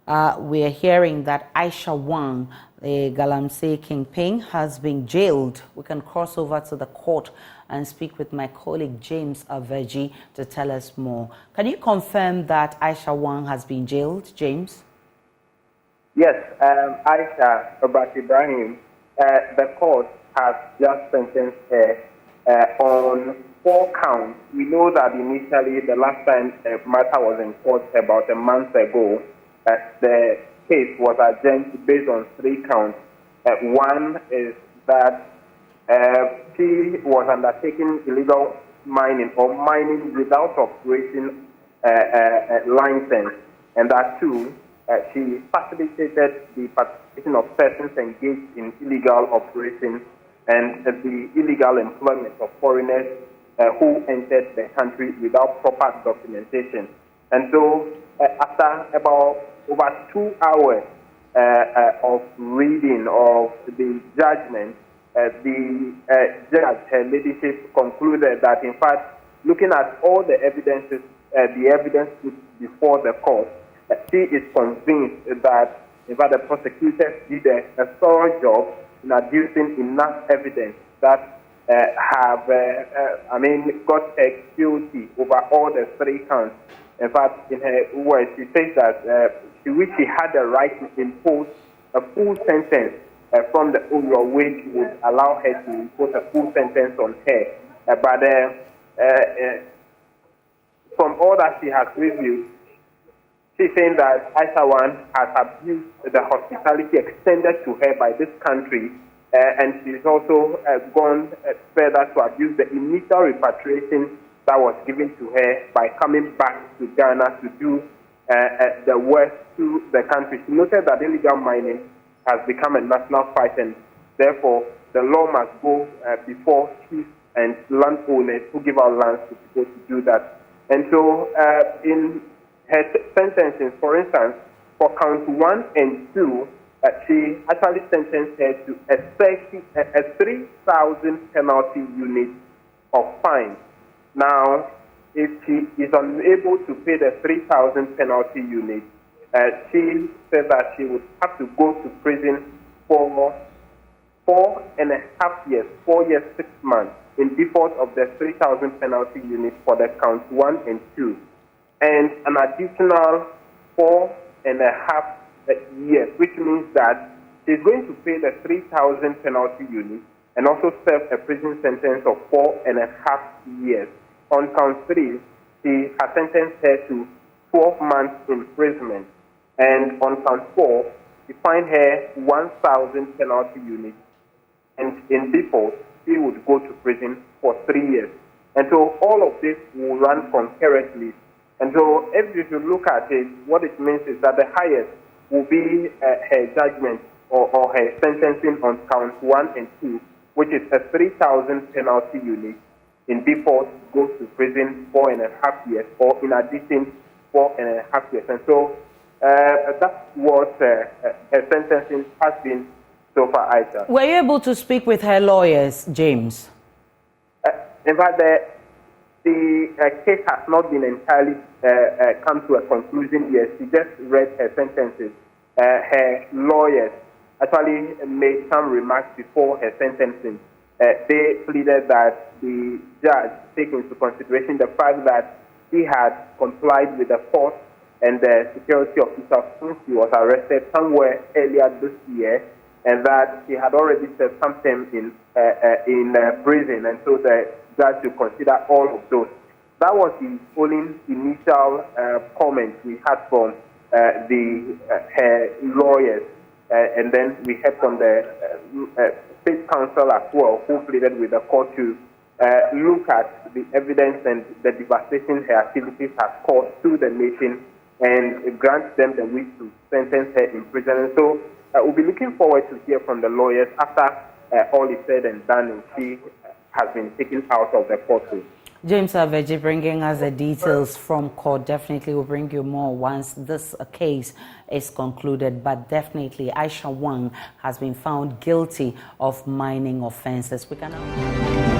we are hearing that Aisha Huang, the Galamsey Kingpin, has been jailed. We can cross over to the court and speak with my colleague James Aveji to tell us more. Can you confirm that Aisha Huang has been jailed, James? Yes, Aisha Ibrahim, the court has just sentenced her on 4 counts. We know that initially, the last time the matter was in court about a month ago, the case was adjourned based on 3 counts. One is that she was undertaking illegal mining or mining without operating license, and that 2, she facilitated the participation of persons engaged in illegal operations and the illegal employment of foreigners who entered the country without proper documentation. And so, after about over 2 hours of reading of the judgment, the judge, her ladyship, concluded that, in fact, looking at all the evidence put before the court, she is convinced that, in fact, the prosecutors did a thorough job in adducing enough evidence that got her guilty over all the 3 counts. In fact, in her words, she says that she wished she had the right to impose a full sentence from the Uro, which would allow her to impose a full sentence on her. But from all that she has reviewed, she's saying that Aisha Huang has abused the hospitality extended to her by this country, and she's also gone further to abuse the initial repatriation that was given to her by coming back to Ghana to do the work to the country. She noted that illegal mining has become a national fight, and therefore the law must go before chiefs and landowners who give out lands to people to do that. And so in her sentencing, for instance, for count 1 and 2, she actually sentenced her to a 3,000 penalty unit of fine. Now, if she is unable to pay the 3,000 penalty unit, she said that she would have to go to prison for 4.5 years, 4 years, 6 months, in default of the 3,000 penalty unit for the count 1 and 2. And an additional 4.5 years, which means that she's going to pay the 3,000 penalty unit and also serve a prison sentence of 4.5 years. On count 3, she has sentenced her to 12 months imprisonment. And on count 4, she fined her 1,000 penalty units. And in default, she would go to prison for 3 years. And so all of this will run concurrently. And so if you look at it, what it means is that the highest will be her judgment or her sentencing on count 1 and 2, which is a 3,000 penalty unit. In default, goes to prison 4.5 years, or in addition, 4.5 years. And so that's what her sentencing has been so far, Aisha. Were you able to speak with her lawyers, James? In fact, the case has not been entirely come to a conclusion yet. She just read her sentences. Her lawyers actually made some remarks before her sentencing. They pleaded that the judge take into consideration the fact that she had complied with the force and the security officers since she was arrested somewhere earlier this year, and that she had already served some time in prison, and so the judge should consider all of those. That was the only initial comment we had from her lawyers, and then we heard from the state counsel as well, who pleaded with the court to look at the evidence and the devastation her activities have caused to the nation and grant them the wish to sentence her in prison. And so we'll be looking forward to hear from the lawyers after all is said and done and she has been taken out of the courtroom. James Aveji bringing us the details from court. Definitely will bring you more once this case is concluded. But definitely Aisha Huang has been found guilty of mining offenses. We can now